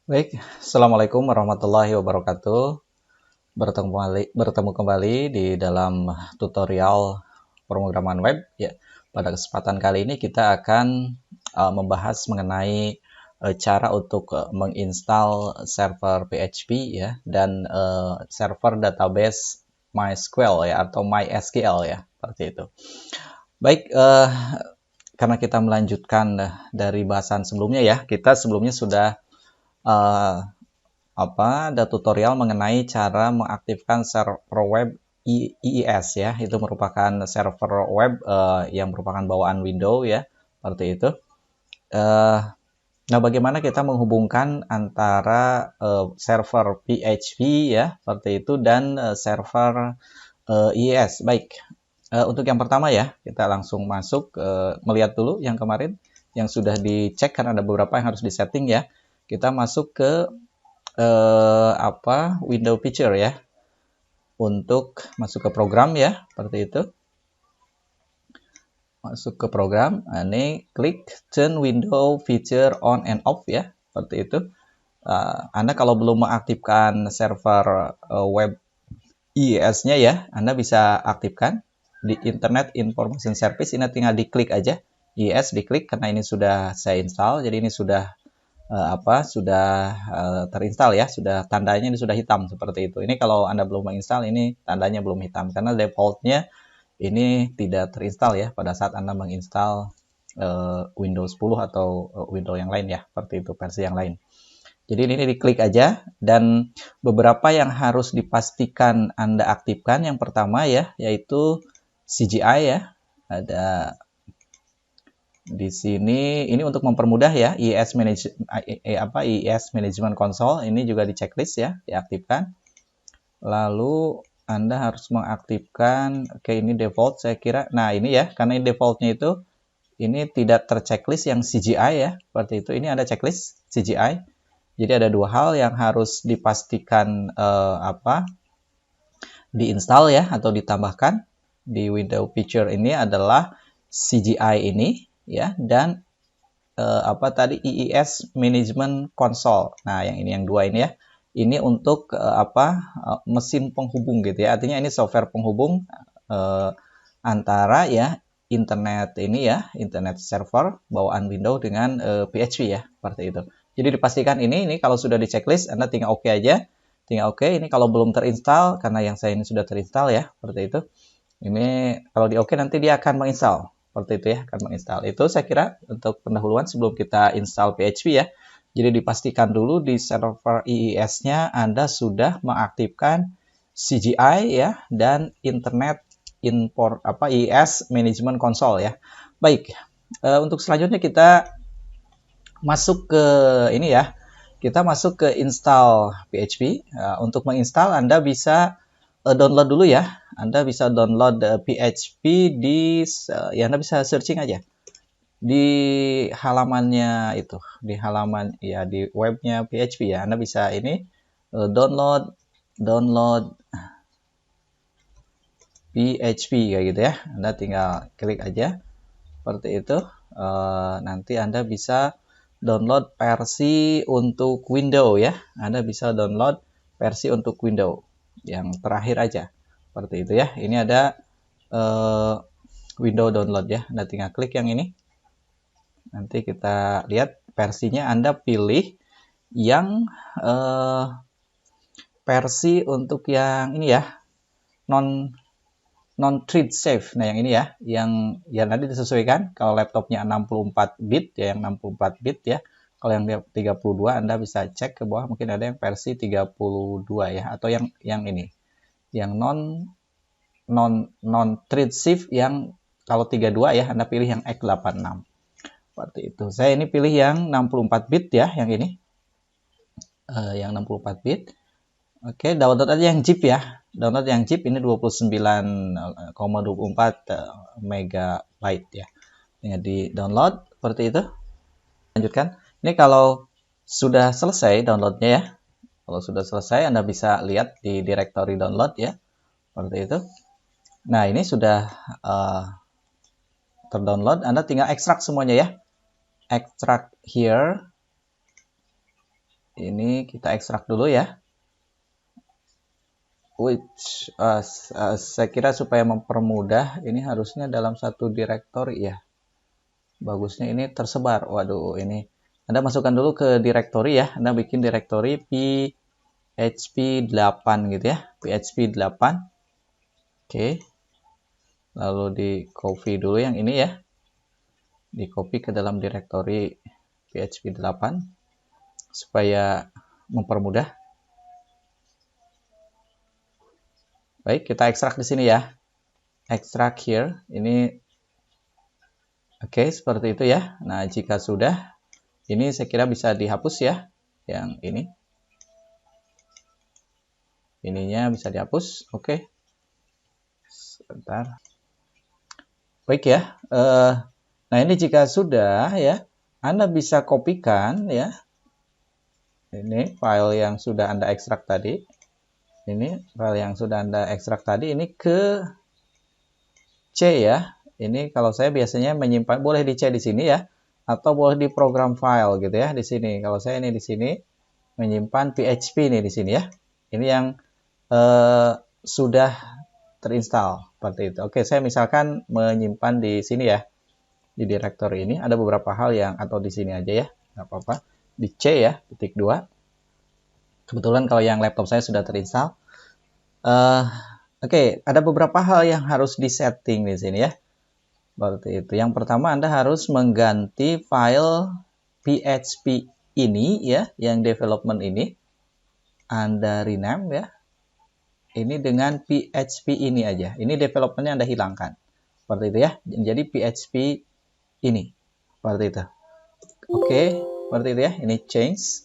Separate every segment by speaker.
Speaker 1: Baik, Assalamualaikum warahmatullahi wabarakatuh. Bertemu kembali di dalam tutorial pemrograman web. Ya, pada kesempatan kali ini kita akan membahas mengenai cara untuk menginstal server PHP ya dan server database MySQL ya atau MySQL ya seperti itu. Baik, karena kita melanjutkan dari bahasan sebelumnya ya, kita sebelumnya sudah uh, ada tutorial mengenai cara mengaktifkan server web IIS ya. Itu merupakan server web yang merupakan bawaan Windows ya, seperti itu. Nah, bagaimana kita menghubungkan antara server PHP ya, seperti itu, dan server IIS. Baik, untuk yang pertama ya, kita langsung masuk melihat dulu yang kemarin yang sudah dicek karena ada beberapa yang harus disetting ya. Kita masuk ke window feature ya, untuk masuk ke program ya, seperti itu. Masuk ke program, ini klik turn window feature on and off ya, seperti itu. Anda kalau belum mengaktifkan server web IIS-nya ya, Anda bisa aktifkan di Internet Information Service. Ini tinggal diklik aja IIS, diklik karena ini sudah saya install, jadi ini sudah terinstall ya, sudah tandanya ini sudah hitam seperti itu. Ini kalau Anda belum menginstal, ini tandanya belum hitam karena defaultnya ini tidak terinstall ya pada saat Anda menginstal Windows 10 atau Windows yang lain ya, seperti itu, versi yang lain. Jadi ini diklik aja, dan beberapa yang harus dipastikan Anda aktifkan. Yang pertama ya, yaitu CGI ya. Ada di sini, ini untuk mempermudah ya, IIS Management Console ini juga di checklist ya, diaktifkan. Lalu Anda harus mengaktifkan, oke ini default saya kira. Nah ini ya, karena ini defaultnya itu ini tidak terchecklist yang CGI ya, seperti itu. Ini ada checklist CGI. Jadi ada dua hal yang harus dipastikan diinstal ya atau ditambahkan di window feature ini adalah CGI ini ya, dan IIS Management Console. Nah, yang ini yang dua ini ya. Ini untuk mesin penghubung gitu ya. Artinya ini software penghubung antara ya internet ini ya, internet server bawaan Windows dengan PHP ya, seperti itu. Jadi dipastikan ini kalau sudah di checklist Anda tinggal oke aja. Tinggal oke. Ini kalau belum terinstall karena yang saya ini sudah terinstall ya, seperti itu. Ini kalau di oke nanti dia akan menginstal. Seperti itu ya, akan menginstal. Itu saya kira untuk pendahuluan sebelum kita install PHP ya. Jadi dipastikan dulu di server IIS-nya Anda sudah mengaktifkan CGI ya dan Internet IIS Management Console ya. Baik, untuk selanjutnya kita masuk ke ini ya. Kita masuk ke install PHP. Untuk menginstal Anda bisa download dulu ya. Anda bisa download PHP di ya Anda bisa searching aja di halamannya itu, di halaman ya di webnya PHP ya. Anda bisa ini download PHP kayak gitu ya. Anda tinggal klik aja seperti itu. Nanti Anda bisa download versi untuk Windows ya. Anda bisa download versi untuk Windows yang terakhir aja, seperti itu ya. Ini ada Windows download ya. Anda tinggal klik yang ini. Nanti kita lihat versinya. Anda pilih yang versi untuk yang ini ya, non thread safe. Nah, yang ini ya, yang nanti disesuaikan. Kalau laptopnya 64 bit ya, yang 64 bit ya. Kalau yang 32 Anda bisa cek ke bawah, mungkin ada yang versi 32 ya, atau yang ini. Yang non thread safe yang kalau 32 ya, Anda pilih yang x86. Seperti itu. Saya ini pilih yang 64 bit ya, yang ini. Yang 64 bit. Oke, download aja yang zip ya. Download yang zip ini 29,24 megabyte ya. Tinggal di download seperti itu. Lanjutkan. Ini kalau sudah selesai downloadnya ya. Kalau sudah selesai Anda bisa lihat di directory download ya. Seperti itu. Nah, ini sudah terdownload. Anda tinggal ekstrak semuanya ya. Extract here. Ini kita ekstrak dulu ya. Which saya kira supaya mempermudah ini harusnya dalam satu direktori ya. Bagusnya ini tersebar. Waduh, ini Anda masukkan dulu ke direktori ya. Anda bikin direktori PHP 8 gitu ya. PHP 8. Oke. Lalu di copy dulu yang ini ya. Di copy ke dalam direktori PHP 8 supaya mempermudah. Baik, kita ekstrak di sini ya. Ekstrak here. Ini oke, seperti itu ya. Nah, jika sudah, ini saya kira bisa dihapus ya. Yang ini. Ininya bisa dihapus. Oke. Sebentar. Baik ya. Nah, ini jika sudah ya, Anda bisa kopikan ya. Ini file yang sudah Anda ekstrak tadi. Ini file yang sudah Anda ekstrak tadi ini ke C ya. Ini kalau saya biasanya menyimpan, boleh di C di sini ya, atau boleh di program file gitu ya di sini. Kalau saya ini di sini menyimpan PHP nih di sini ya. Ini yang sudah terinstall seperti itu. Oke, saya misalkan menyimpan di sini ya, di directory ini ada beberapa hal yang, atau di sini aja ya, nggak apa-apa. Di C ya, titik 2. Kebetulan kalau yang laptop saya sudah terinstall. Oke, ada beberapa hal yang harus disetting di sini ya. Seperti itu. Yang pertama, Anda harus mengganti file PHP ini ya, yang development ini. Anda rename ya. Ini dengan PHP ini aja. Ini developmentnya Anda hilangkan. Seperti itu ya. Jadi PHP ini. Seperti itu. Oke, seperti itu ya. Ini change.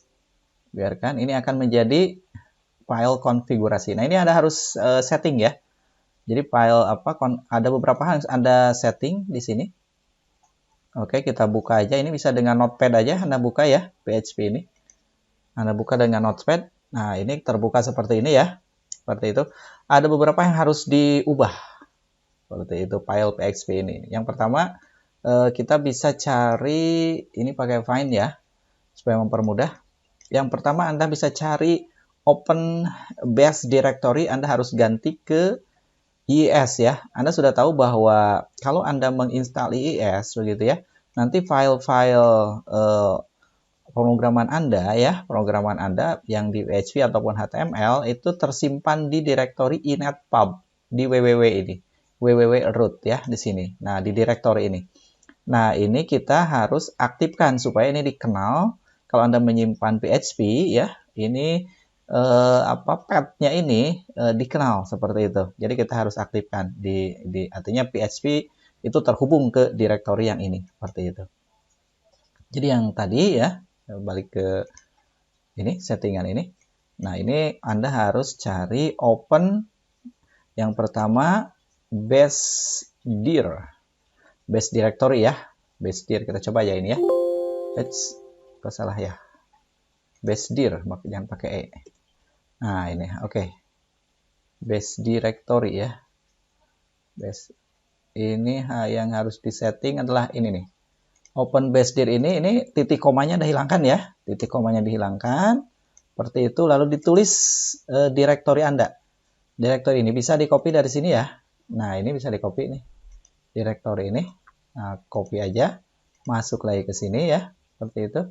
Speaker 1: Biarkan. Ini akan menjadi file konfigurasi. Nah, ini Anda harus setting ya. Jadi file apa? Ada beberapa hal yang Anda setting di sini. Oke, kita buka aja. Ini bisa dengan notepad aja. Anda buka ya, PHP ini. Anda buka dengan notepad. Nah, ini terbuka seperti ini ya. Seperti itu. Ada beberapa yang harus diubah. Seperti itu, file PHP ini. Yang pertama, kita bisa cari, ini pakai find ya, supaya mempermudah. Yang pertama, Anda bisa cari open base directory, Anda harus ganti ke IIS ya. Anda sudah tahu bahwa kalau Anda menginstal IIS begitu ya, nanti file-file pemrograman Anda ya, pemrograman Anda yang di PHP ataupun HTML itu tersimpan di direktori inetpub di www ini, www root ya di sini. Nah, di direktori ini. Nah, ini kita harus aktifkan supaya ini dikenal. Kalau Anda menyimpan PHP ya, ini path-nya ini dikenal seperti itu. Jadi kita harus aktifkan artinya PHP itu terhubung ke direktori yang ini seperti itu. Jadi yang tadi ya, balik ke ini settingan ini. Nah, ini Anda harus cari open yang pertama base directory ya. Base dir kita coba ya ini ya. Salah ya. Base dir, jangan pakai E. Nah, ini oke. Base directory ya. Base ini yang harus disetting adalah ini nih. Open base dir ini titik komanya dihilangkan ya. Titik komanya dihilangkan. Seperti itu lalu ditulis directory Anda. Directory ini bisa di-copy dari sini ya. Nah, ini bisa di-copy nih. Directory ini. Nah, copy aja. Masuk lagi ke sini ya. Seperti itu.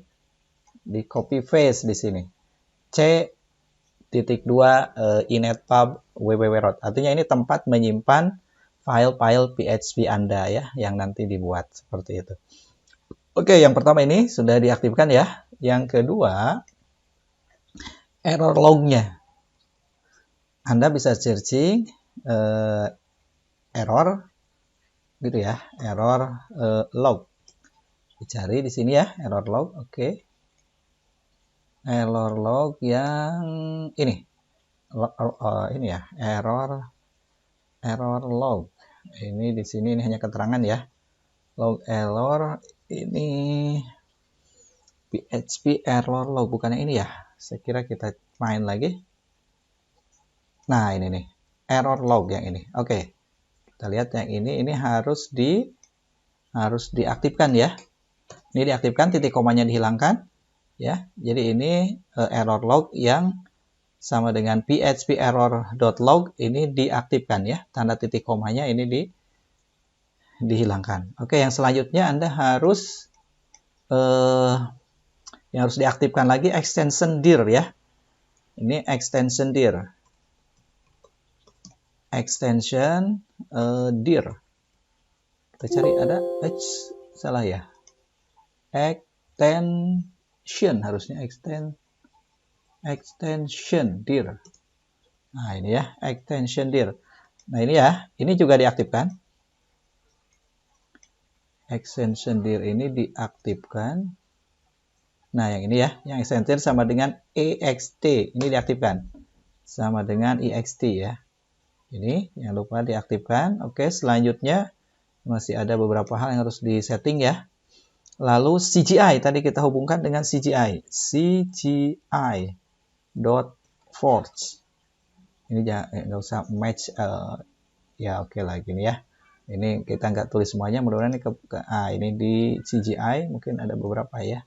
Speaker 1: Di copy paste di sini. C.2 inetpub www.root. Artinya ini tempat menyimpan file-file PHP Anda ya yang nanti dibuat seperti itu. Oke, yang pertama ini sudah diaktifkan ya. Yang kedua, error log-nya. Anda bisa searching error gitu ya, error log. Dicari di sini ya, error log. Oke. Error log yang ini. Ini ya, error log. Ini di sini ini hanya keterangan ya. Log error ini PHP error log, bukannya ini ya. Saya kira kita main lagi. Nah, ini nih. Error log yang ini. Oke. Kita lihat yang ini harus diaktifkan ya. Ini diaktifkan, titik komanya dihilangkan. ya. Jadi ini error log yang sama dengan php error.log ini diaktifkan ya. Tanda titik komanya ini dihilangkan. Oke, yang selanjutnya Anda harus yang harus diaktifkan lagi extension dir ya. Ini extension dir. Extension dir. Kita cari ada salah ya. Extension harusnya extension dir. Nah, ini ya, extension dir. Nah, ini ya, ini juga diaktifkan. Extension dir ini diaktifkan. Nah, yang ini ya, yang extension sama dengan ext, ini diaktifkan. Sama dengan ext ya. Ini jangan lupa diaktifkan. Oke, selanjutnya masih ada beberapa hal yang harus disetting ya. Lalu CGI tadi kita hubungkan dengan CGI. CGI.forge. Ini nggak usah match ya oke lah gini ya. Ini kita nggak tulis semuanya, mudah-mudahan ini di CGI mungkin ada beberapa ya.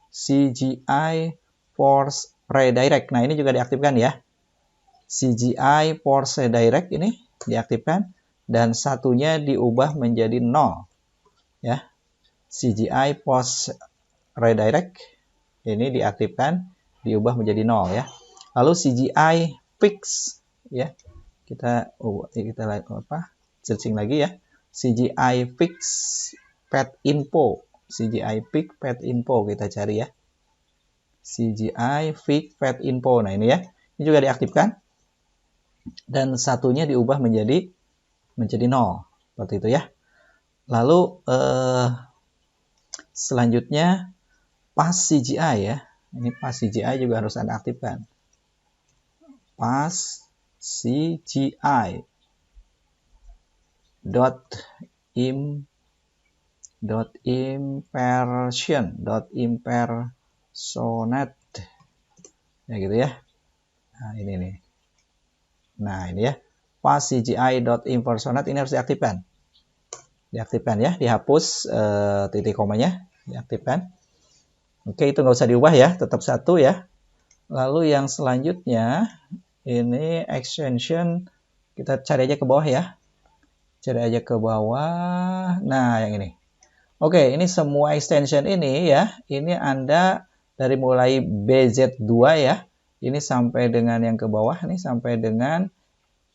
Speaker 1: CGI force redirect. Nah, ini juga diaktifkan ya. CGI force redirect ini diaktifkan dan satunya diubah menjadi 0 ya. CGI force redirect ini diaktifkan, diubah menjadi 0 ya. Lalu CGI fix ya. Kita searching lagi ya. CGI fix path info. CGI fix path info kita cari ya. CGI fix path info. Nah, ini ya. Ini juga diaktifkan. Dan satunya diubah menjadi 0. Seperti itu ya. Lalu selanjutnya pass CGI ya. Ini pass CGI juga harus Anda aktifkan. Pass CGI impersonate ya gitu ya. Nah, ini nih. Nah, ini ya. Pass CGI.impersonate ini harus diaktifkan. Diaktifkan ya, dihapus titik komanya, diaktifkan. Oke, itu nggak usah diubah ya, tetap satu ya. Lalu yang selanjutnya ini extension, kita cari aja ke bawah ya. Cari aja ke bawah. Nah, yang ini. Oke, ini semua extension ini ya. Ini Anda dari mulai BZ2 ya. Ini sampai dengan yang ke bawah nih, sampai dengan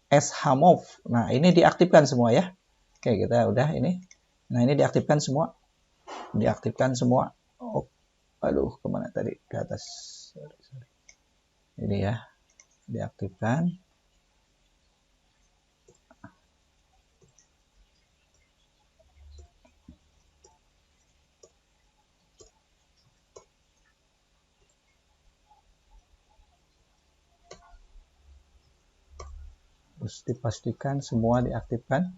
Speaker 1: shmove. Nah, ini diaktifkan semua ya. Oke, kita udah ini. Nah, ini diaktifkan semua. Diaktifkan semua. Oh, aduh, kemana tadi? Ke atas. Sorry. Ini ya. Diaktifkan. Terus dipastikan semua diaktifkan.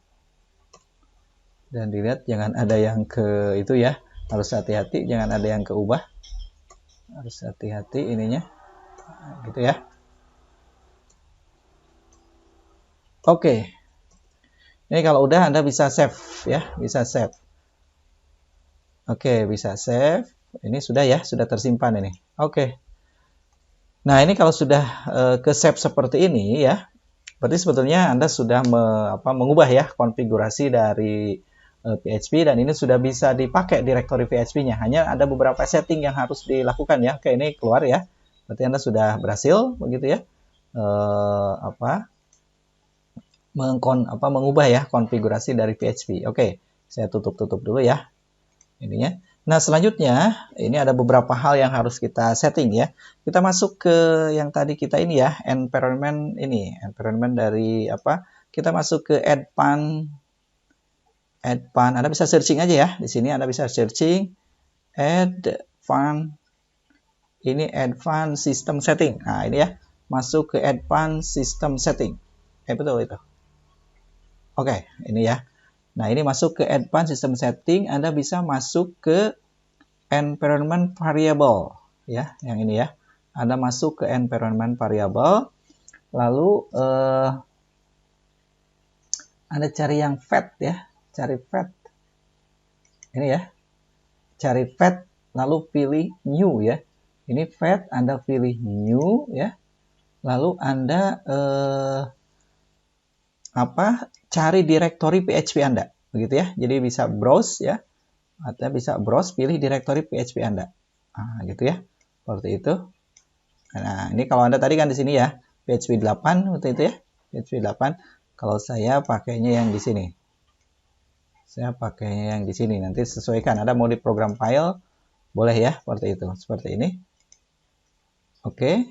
Speaker 1: Dan dilihat jangan ada yang ke itu ya. Harus hati-hati, jangan ada yang keubah. Harus hati-hati ininya. Nah, gitu ya. Oke. Ini kalau udah Anda bisa save ya, bisa save. Oke, bisa save. Ini sudah ya, sudah tersimpan ini. Oke. Nah, ini kalau sudah ke save seperti ini ya, berarti sebetulnya Anda sudah mengubah ya konfigurasi dari PHP dan ini sudah bisa dipakai direktori PHP-nya. Hanya ada beberapa setting yang harus dilakukan ya. Oke, ini keluar ya. Berarti Anda sudah berhasil begitu ya. Mengubah ya konfigurasi dari PHP. Oke, saya tutup dulu ya ininya. Nah, selanjutnya ini ada beberapa hal yang harus kita setting ya. Kita masuk ke yang tadi kita ini ya, environment dari Kita masuk ke advanced. Anda bisa searching aja ya. Di sini Anda bisa searching advanced. Ini advanced system setting. Nah, ini ya. Masuk ke advanced system setting. Betul itu. Oke, ini ya. Nah, ini masuk ke advanced system setting, Anda bisa masuk ke environment variable ya, yang ini ya. Anda masuk ke environment variable, lalu Anda cari yang fat ya, cari fat. Ini ya. Cari fat lalu pilih new ya. Ini fat, Anda pilih new ya. Lalu Anda cari direktori PHP Anda, begitu ya. Jadi bisa browse ya. Atau bisa browse, pilih direktori PHP Anda. Nah, gitu ya. Seperti itu. Nah, ini kalau Anda tadi kan di sini ya, PHP 8 seperti itu ya. PHP 8. Kalau saya pakainya yang di sini. Saya pakainya yang di sini. Nanti sesuaikan. Ada mau di program file, boleh ya, seperti itu. Seperti ini. Oke.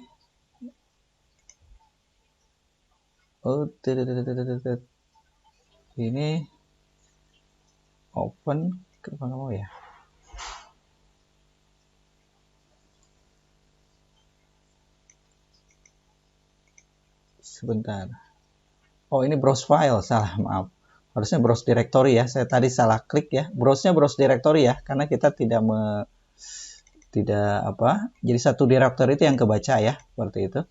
Speaker 1: Oh, ini open, kenapa nggak mau ya? Sebentar. Oh, ini browse file, salah, maaf. Harusnya browse directory ya. Saya tadi salah klik ya. Browse-nya browse directory ya, karena kita tidak jadi satu directory itu yang kebaca ya, seperti itu.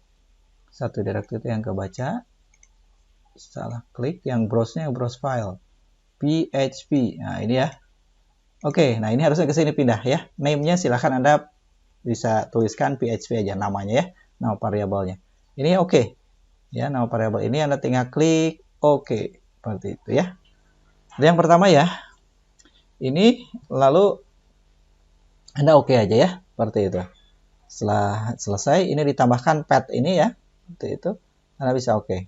Speaker 1: Satu directory itu yang kebaca. Salah klik, yang browse-nya browse file. PHP. Nah, ini ya. Oke, nah ini harusnya ke sini pindah ya. Name-nya silahkan Anda bisa tuliskan PHP aja namanya ya, nama variabelnya. Ini oke. Ya, nama variabel ini Anda tinggal klik oke. Seperti itu ya. Jadi yang pertama ya. Ini lalu Anda oke aja ya, seperti itu. Setelah selesai ini ditambahkan path ini ya. Seperti itu. Anda bisa oke.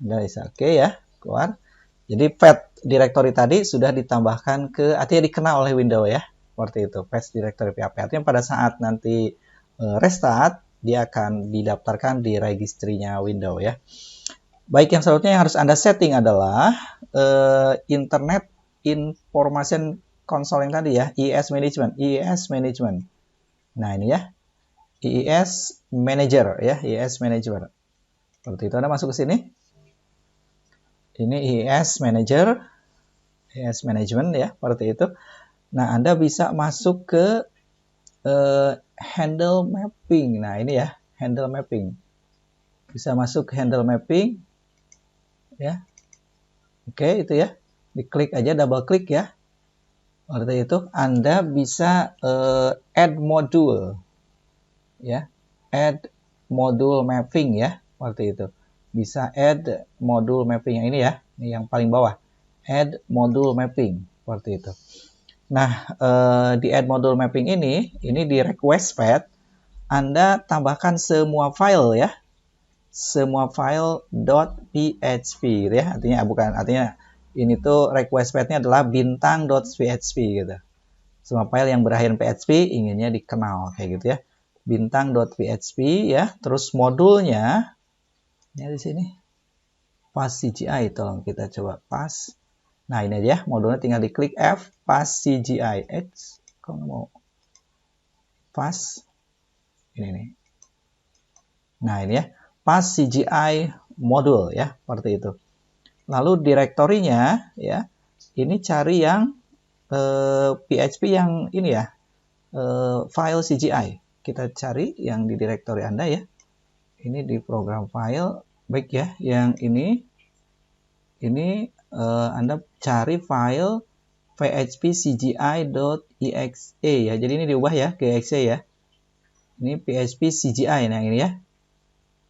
Speaker 1: Anda bisa oke ya, keluar. Jadi path directory tadi sudah ditambahkan ke, artinya dikenal oleh Windows ya. Seperti itu, path directory PHP. Artinya pada saat nanti restart, dia akan didaftarkan di registrinya Windows ya. Baik, yang selanjutnya yang harus Anda setting adalah Internet Information Console yang tadi ya, IIS Management. IIS Management. Nah ini ya, IIS Manager ya, IIS Manager. Seperti itu, Anda masuk ke sini. Ini IIS Manager, IIS Management ya, seperti itu. Nah, Anda bisa masuk ke handle mapping. Nah, ini ya, handle mapping. Bisa masuk ke handle mapping. Ya. Oke, itu ya. Diklik aja, double klik ya. Seperti itu. Anda bisa add module. Ya. Add module mapping ya. Seperti itu. Bisa add module mapping yang ini ya. Ini yang paling bawah. Add module mapping. Seperti itu. Nah, di add module mapping ini di request path, Anda tambahkan semua file ya. Semua file .php gitu ya. Artinya ini tuh request path-nya adalah bintang.php gitu. Semua file yang berakhir PHP inginnya dikenal kayak gitu ya. Bintang.php ya. Terus modulnya ya di sini. Pass CGI, tolong kita coba pass. Nah, ini aja modulnya, tinggal diklik F, pass CGI. Kok nggak mau pass? Ini nih. Nah, ini ya, pass CGI modul ya, seperti itu. Lalu direktorinya ya, ini cari yang PHP yang ini ya, file CGI. Kita cari yang di direktori Anda ya. Ini di program file, baik ya, yang ini Anda cari file php cgi.exe ya. Jadi ini diubah ya ke exe ya. Ini php cgi, nah ini ya.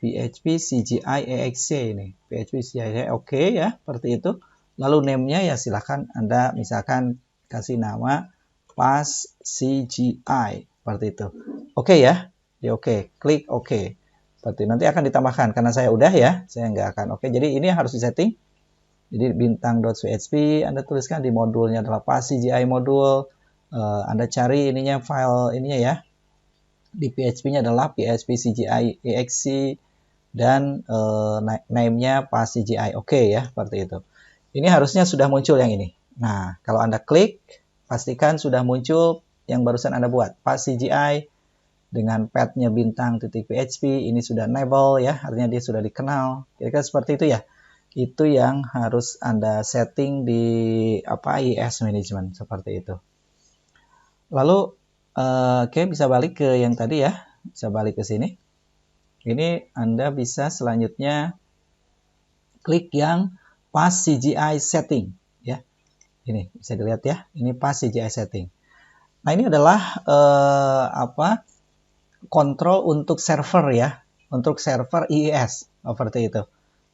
Speaker 1: php cgi exe ini. php cgi oke ya, seperti itu. Lalu name-nya ya silahkan Anda misalkan kasih nama pass cgi seperti itu. Oke ya. Di oke, klik oke. Seperti nanti akan ditambahkan karena saya udah ya, saya nggak akan oke. Jadi ini yang harus disetting. Jadi bintang.php Anda tuliskan di modulnya adalah pass CGI modul. Anda cari ininya file ininya ya. Di PHP-nya adalah php CGI exe dan name-nya pass CGI. Oke ya, seperti itu. Ini harusnya sudah muncul yang ini. Nah, kalau Anda klik, pastikan sudah muncul yang barusan Anda buat. Pass CGI dengan path-nya bintang.php. Ini sudah enable ya, artinya dia sudah dikenal. Kira-kira seperti itu ya. Itu yang harus Anda setting di IIS Management seperti itu. Lalu bisa balik ke yang tadi ya, bisa balik ke sini. Ini Anda bisa selanjutnya klik yang pass CGI setting ya. Ini bisa dilihat ya, ini pass CGI setting. Nah, ini adalah kontrol untuk server ya, untuk server IIS seperti itu,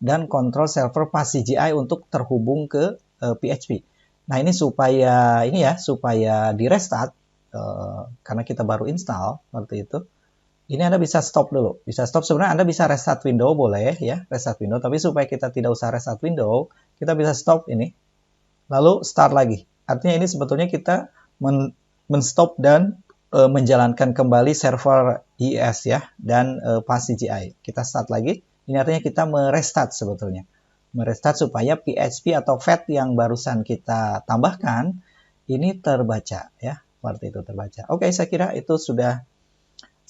Speaker 1: dan kontrol server PassCGI untuk terhubung ke PHP. Nah ini supaya supaya di restart karena kita baru install seperti itu. Ini Anda bisa stop dulu, bisa stop. Sebenarnya Anda bisa restart window boleh ya, restart window. Tapi supaya kita tidak usah restart window, kita bisa stop ini, lalu start lagi. Artinya ini sebetulnya kita men-stop dan menjalankan kembali server IIS ya dan PassCGI. Kita start lagi. Ini artinya kita merestart sebetulnya, merestart supaya PHP atau fat yang barusan kita tambahkan ini terbaca ya, seperti itu terbaca. Oke, saya kira itu sudah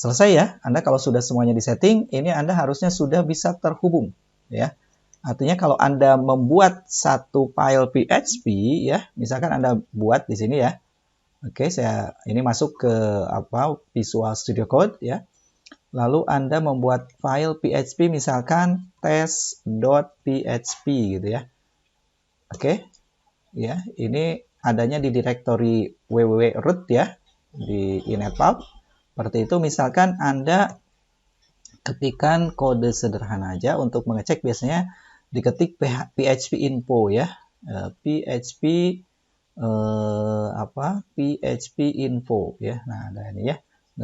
Speaker 1: selesai ya. Anda kalau sudah semuanya disetting, ini Anda harusnya sudah bisa terhubung ya. Artinya kalau Anda membuat satu file PHP ya, misalkan Anda buat di sini ya. Oke, saya ini masuk ke Visual Studio Code ya. Lalu Anda membuat file PHP misalkan test.php gitu ya. Oke. Ya, ini adanya di directory www.root ya di inetpub. Seperti itu, misalkan Anda ketikkan kode sederhana aja untuk mengecek, biasanya diketik php info ya, php php info ya. Nah, ada ini ya,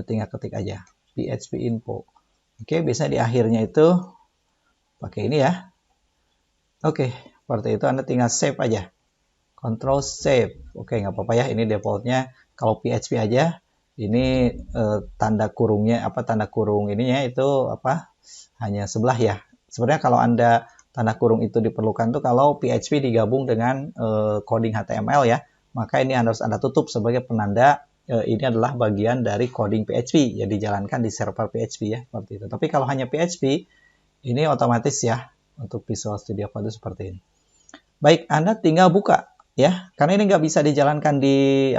Speaker 1: tinggal ketik aja php info. Oke, biasanya di akhirnya itu pakai ini ya. Oke, seperti itu Anda tinggal save aja, Control save. Oke, nggak apa-apa ya, ini defaultnya kalau PHP aja. Ini tanda kurungnya tanda kurung ininya itu hanya sebelah ya. Sebenarnya kalau Anda tanda kurung itu diperlukan tuh kalau PHP digabung dengan coding HTML ya, maka ini harus Anda tutup sebagai penanda ini adalah bagian dari coding PHP yang dijalankan di server PHP ya, seperti itu. Tapi kalau hanya PHP ini otomatis ya, untuk Visual Studio Code seperti ini. Baik, Anda tinggal buka ya, karena ini nggak bisa dijalankan di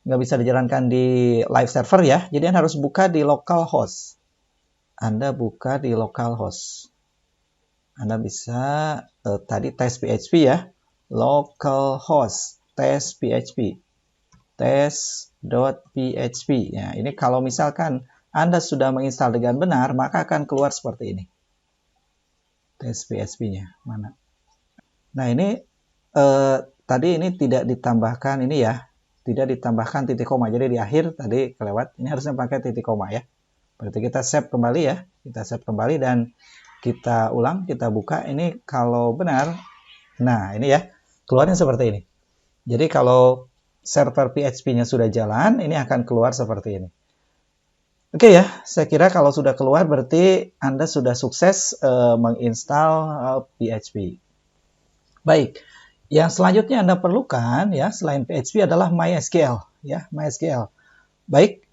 Speaker 1: nggak bisa dijalankan di live server ya, jadi Anda harus buka di localhost. Anda buka di localhost. Anda bisa tadi test PHP ya, localhost test PHP, test.php. Ya, ini kalau misalkan Anda sudah menginstal dengan benar, maka akan keluar seperti ini. Test PHP-nya mana? Nah ini tadi ini tidak ditambahkan ini ya, tidak ditambahkan titik koma, jadi di akhir tadi kelewat, ini harusnya pakai titik koma ya. Berarti kita save kembali ya, kita save kembali dan kita ulang, kita buka. Ini kalau benar, nah ini ya, keluarnya seperti ini. Jadi kalau server PHP-nya sudah jalan, ini akan keluar seperti ini. Oke ya, saya kira kalau sudah keluar berarti Anda sudah sukses menginstal PHP. Baik. Yang selanjutnya Anda perlukan ya selain PHP adalah MySQL ya, MySQL. Baik,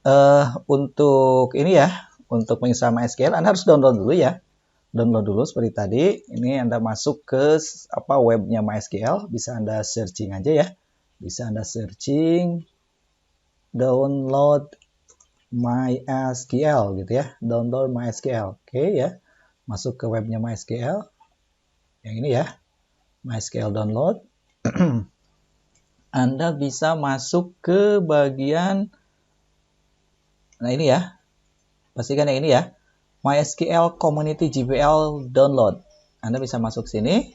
Speaker 1: untuk ini ya, untuk menginstal MySQL Anda harus download dulu ya. Download dulu seperti tadi. Ini Anda masuk ke webnya MySQL, bisa Anda searching aja ya. Bisa Anda searching download MySQL gitu ya. Download MySQL. Oke ya. Masuk ke webnya MySQL. Yang ini ya. MySQL download. Anda bisa masuk ke bagian, nah ini ya, pastikan yang ini ya, MySQL Community GPL download. Anda bisa masuk sini,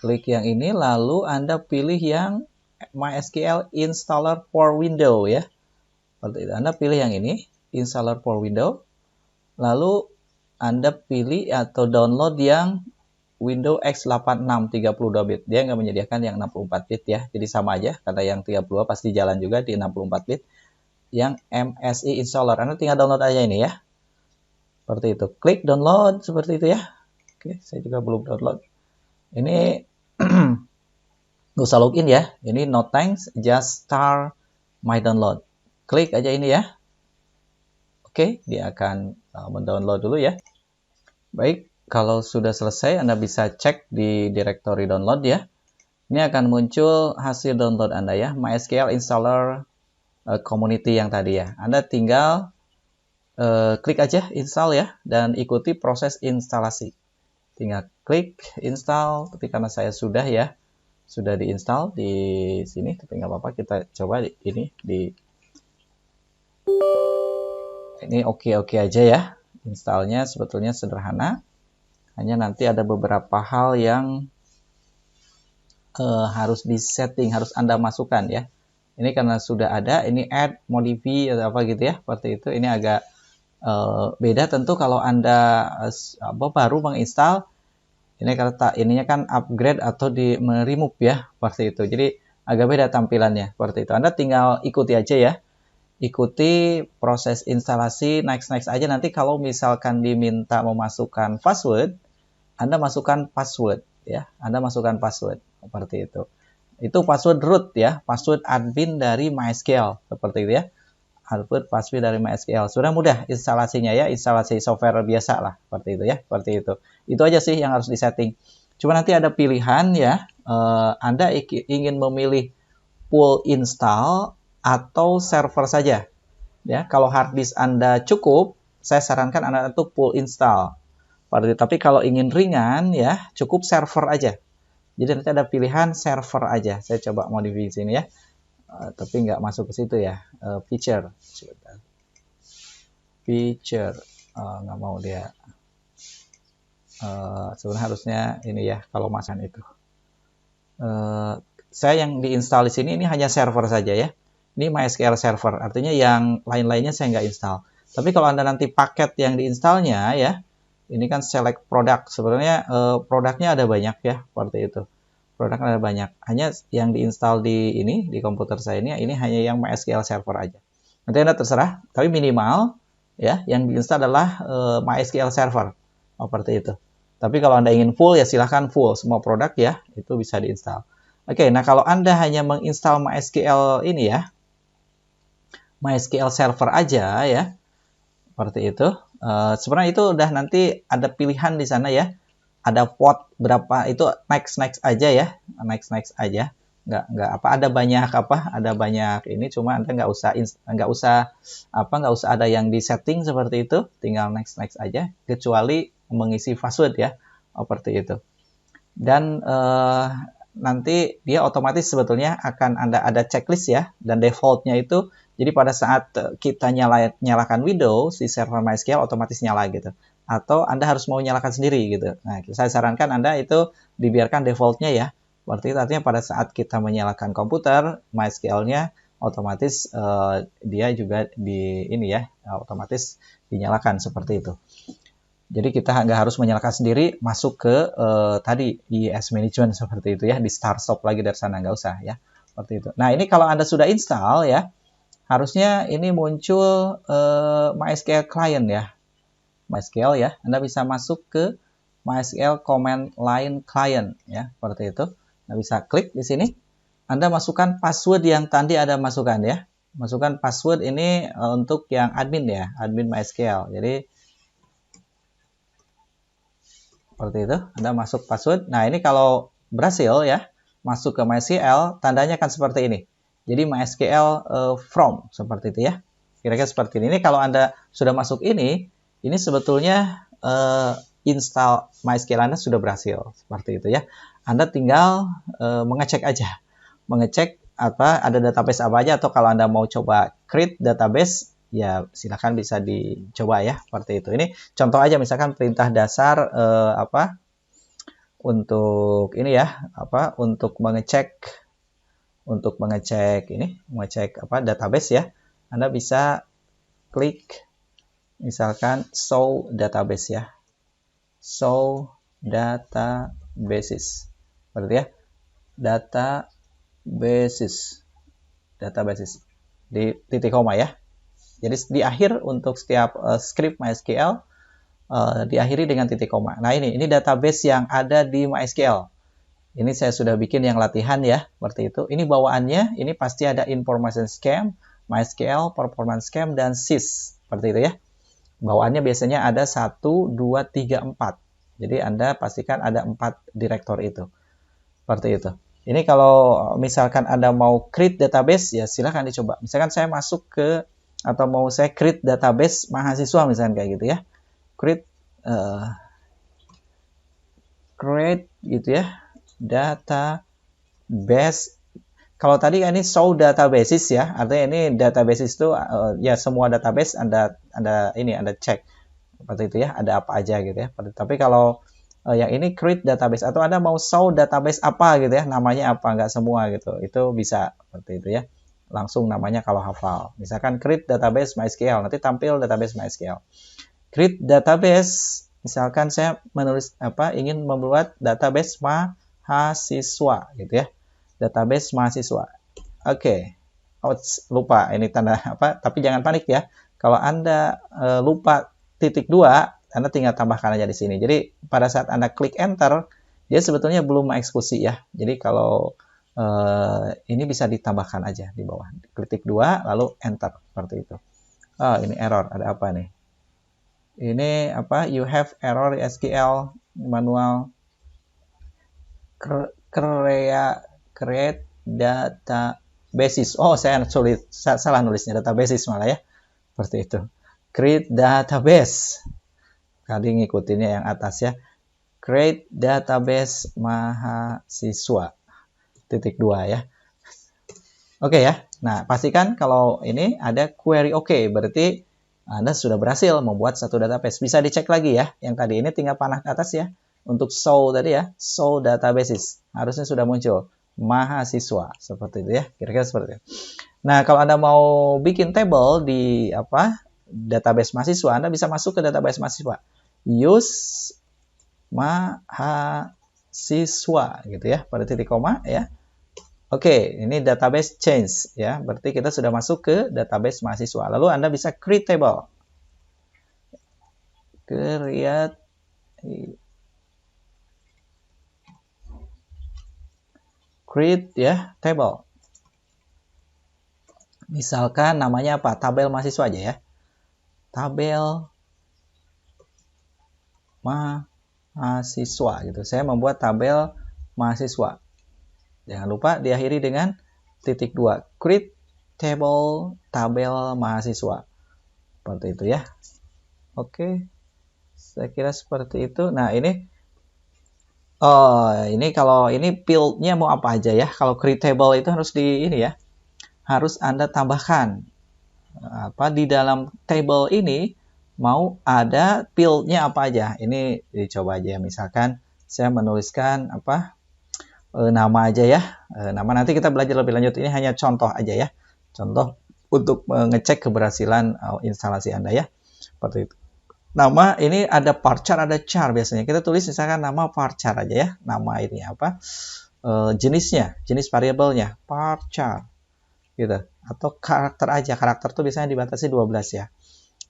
Speaker 1: klik yang ini, lalu Anda pilih yang MySQL Installer for Windows ya. Seperti itu. Anda pilih yang ini, Installer for Windows, lalu Anda pilih atau download yang Windows x86 32 bit. Dia nggak menyediakan yang 64 bit ya. Jadi sama aja, karena yang 32 pasti jalan juga di 64 bit. Yang MSI installer, Anda tinggal download aja ini ya. Seperti itu. Klik download seperti itu ya. Oke, saya juga belum download. Ini nggak usah login ya. Ini no thanks, just start my download. Klik aja ini ya. Oke, dia akan mendownload dulu ya. Baik. Kalau sudah selesai, Anda bisa cek di directory download ya. Ini akan muncul hasil download Anda ya, MySQL Installer Community yang tadi ya. Anda tinggal klik aja install ya, dan ikuti proses instalasi. Tinggal klik install, tapi karena saya sudah ya, sudah diinstal di sini, tapi nggak apa-apa, kita coba ini di Ini oke-oke aja ya. Installnya sebetulnya sederhana. Hanya nanti ada beberapa hal yang harus disetting, harus Anda masukkan ya. Ini karena sudah ada, ini add, modify atau apa gitu ya, seperti itu. Ini agak beda tentu kalau Anda baru menginstal. Ini kata ininya kan upgrade atau di remove ya, seperti itu. Jadi agak beda tampilannya, seperti itu. Anda tinggal ikuti aja ya. Ikuti proses instalasi, next aja. Nanti kalau misalkan diminta memasukkan password, Anda masukkan password ya. Anda masukkan password seperti itu. Itu password root ya, password admin dari MySQL seperti itu ya. Password dari MySQL. Sudah mudah instalasinya ya, instalasi software biasa lah seperti itu ya, seperti itu. Itu aja sih yang harus disetting. Cuma nanti ada pilihan ya, Anda ingin memilih full install atau server saja. Ya, kalau hard disk Anda cukup, saya sarankan Anda itu full install. Tapi kalau ingin ringan ya, cukup server aja. Jadi nanti ada pilihan server aja. Saya coba modify sini ya. Tapi nggak masuk ke situ ya. Feature. Feature. Nggak mau dia. Sebenarnya harusnya ini ya, kalau masan itu. Saya yang diinstal di sini ini hanya server saja ya. Ini MySQL server. Artinya yang lain-lainnya saya nggak install. Tapi kalau Anda nanti paket yang diinstalnya ya, ini kan select product. Sebenarnya produknya ada banyak ya, seperti itu. Produk ada banyak. Hanya yang diinstal di ini di komputer saya ini hanya yang MySQL server aja. Nanti Anda terserah, tapi minimal ya yang diinstal adalah MySQL server. Seperti itu. Tapi kalau Anda ingin full ya silahkan full semua produk ya, itu bisa diinstal. Oke, nah kalau Anda hanya menginstal MySQL ini ya, MySQL server aja ya, seperti itu. Sebenarnya itu udah nanti ada pilihan di sana ya. Ada port berapa itu next aja ya, next aja. Nggak apa ada banyak ini, cuma Anda nggak usah ada yang di setting seperti itu, tinggal next aja kecuali mengisi password ya, seperti itu. Dan nanti dia otomatis sebetulnya akan ada checklist ya, dan defaultnya itu jadi pada saat kita nyalakan Windows di server MySQL otomatis nyala gitu. Atau Anda harus mau nyalakan sendiri gitu. Nah, saya sarankan Anda itu dibiarkan defaultnya ya. Berarti itu artinya pada saat kita menyalakan komputer, MySQL-nya otomatis dia juga otomatis dinyalakan seperti itu. Jadi kita nggak harus menyalakan sendiri, masuk ke tadi IIS Management seperti itu ya, di start stop lagi dari sana, nggak usah ya, seperti itu. Nah ini kalau Anda sudah install ya, harusnya ini muncul MySQL Client ya, MySQL ya, Anda bisa masuk ke MySQL Command Line Client ya, seperti itu. Anda bisa klik di sini, Anda masukkan password yang tadi Anda masukkan ya, masukkan password ini untuk yang admin ya, admin MySQL. Jadi seperti itu, Anda masuk password. Nah, ini kalau berhasil ya, masuk ke MySQL, tandanya akan seperti ini. Jadi MySQL from, seperti itu ya. Kira-kira seperti ini. Ini kalau Anda sudah masuk ini sebetulnya install MySQL Anda sudah berhasil. Seperti itu ya. Anda tinggal mengecek aja. Mengecek ada database apa aja, atau kalau Anda mau coba create database, ya silakan bisa dicoba ya, seperti itu. Ini contoh aja, misalkan perintah dasar untuk ini ya, untuk mengecek database ya. Anda bisa klik misalkan show database ya. Show databases. Seperti ya. Databases di titik koma ya. Jadi di akhir untuk setiap script MySQL diakhiri dengan titik koma. Nah ini database yang ada di MySQL. Ini saya sudah bikin yang latihan ya, seperti itu. Ini bawaannya, ini pasti ada information scam, MySQL, performance scam, dan sys. Seperti itu ya. Bawaannya biasanya ada 1, 2, 3, 4. Jadi Anda pastikan ada 4 direktor itu. Seperti itu. Ini kalau misalkan Anda mau create database, ya silahkan dicoba. Misalkan saya masuk ke, atau mau saya create database mahasiswa misalkan kayak gitu ya. Create gitu ya, database Kalau tadi ini show databases ya, artinya ini databases itu ya semua database ada cek seperti itu ya, ada apa aja gitu ya. Tapi kalau yang ini create database atau Anda mau show database apa gitu ya, namanya apa, nggak semua gitu. Itu bisa seperti itu ya. Langsung namanya kalau hafal. Misalkan create database MySQL, nanti tampil database MySQL. Create database, misalkan saya ingin membuat database mahasiswa gitu ya. Database mahasiswa. Oke. Lupa ini tanda apa, tapi jangan panik ya. Kalau Anda lupa titik 2, Anda tinggal tambahkan aja di sini. Jadi pada saat Anda klik enter, dia sebetulnya belum mengeksekusi ya. Jadi kalau ini bisa ditambahkan aja di bawah. Klik 2 lalu enter seperti itu. Oh, ini error, ada apa nih? Ini apa? You have error SQL manual create databases. Oh, saya salah nulisnya, databases malah ya. Seperti itu. Create database. Tadi ngikutinnya yang atas ya. Create database mahasiswa. Titik 2 ya. Oke ya. Nah, pastikan kalau ini ada query oke, berarti Anda sudah berhasil membuat satu database. Bisa dicek lagi ya. Yang tadi ini tinggal panah ke atas ya. Untuk show tadi ya, show databases. Harusnya sudah muncul mahasiswa seperti itu ya. Kira-kira seperti itu. Nah, kalau Anda mau bikin table di database mahasiswa, Anda bisa masuk ke database mahasiswa. Use mahasiswa gitu ya, pada titik koma ya. Oke, ini database change ya. Berarti kita sudah masuk ke database mahasiswa. Lalu Anda bisa create table. Create ya, table. Misalkan namanya apa? Tabel mahasiswa aja ya. Tabel mahasiswa gitu. Saya membuat tabel mahasiswa. Jangan lupa diakhiri dengan titik 2. Create table tabel mahasiswa. Seperti itu ya. Oke. Saya kira seperti itu. Nah, ini kalau ini field-nya mau apa aja ya. Kalau create table itu harus harus Anda tambahkan di dalam table ini mau ada field-nya apa aja. Ini dicoba aja, misalkan saya menuliskan nama aja ya. Nama nanti kita belajar lebih lanjut. Ini hanya contoh aja ya. Contoh untuk mengecek keberhasilan instalasi Anda ya. Seperti itu. Nama ini ada varchar, ada char biasanya. Kita tulis misalkan nama varchar aja ya. Nama ini jenisnya, jenis variabelnya varchar. Gitu. Atau karakter aja. Karakter tuh biasanya dibatasi 12 ya.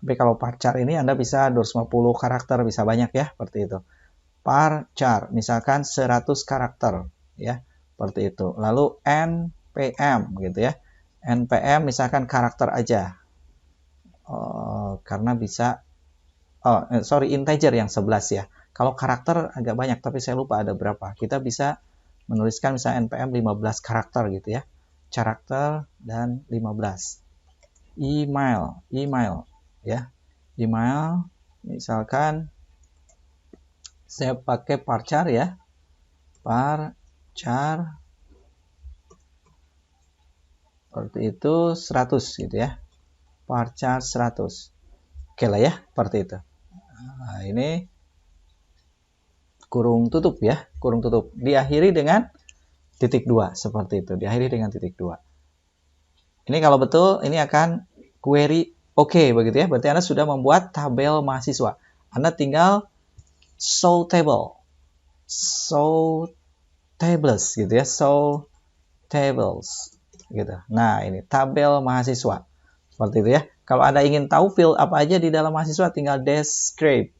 Speaker 1: Tapi kalau varchar ini Anda bisa 250 karakter, bisa banyak ya, seperti itu. Varchar, misalkan 100 karakter ya, seperti itu. Lalu npm gitu ya. npm misalkan karakter aja. Karena bisa integer yang 11 ya. Kalau karakter agak banyak, tapi saya lupa ada berapa. Kita bisa menuliskan misalnya npm 15 karakter gitu ya. Karakter dan 15. Email ya. Email misalkan saya pakai varchar ya. Varchar seperti itu 100 gitu ya. Varchar 100. Oke lah ya, seperti itu. Nah, ini kurung tutup ya, kurung tutup. Diakhiri dengan titik 2 seperti itu. Diakhiri dengan titik 2. Ini kalau betul ini akan query oke begitu ya. Berarti Anda sudah membuat tabel mahasiswa. Anda tinggal show table. Show tables gitu ya, show tables gitu. Nah, ini tabel mahasiswa. Seperti itu ya. Kalau Anda ingin tahu field apa aja di dalam mahasiswa, tinggal describe.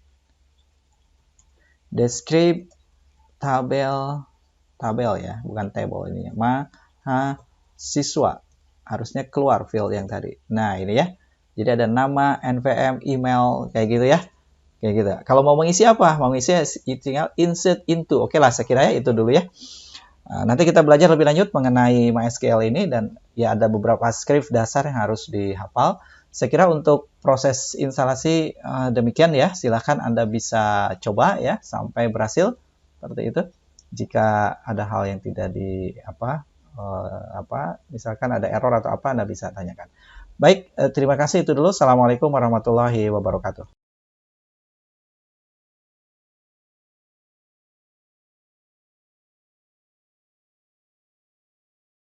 Speaker 1: Describe tabel ya, bukan table ini ya. Mahasiswa. Harusnya keluar field yang tadi. Nah, ini ya. Jadi ada nama, npm, email, kayak gitu ya. Kayak gitu. Kalau mau mengisi apa? Mau mengisi tinggal insert into. Oke lah, saya kira ya itu dulu ya. Nanti kita belajar lebih lanjut mengenai MySQL ini dan ya ada beberapa script dasar yang harus dihafal. Saya kira untuk proses instalasi demikian ya. Silahkan Anda bisa coba ya sampai berhasil seperti itu. Jika ada hal yang tidak misalkan ada error atau apa, Anda bisa tanyakan. Baik, terima kasih itu dulu. Assalamualaikum warahmatullahi wabarakatuh.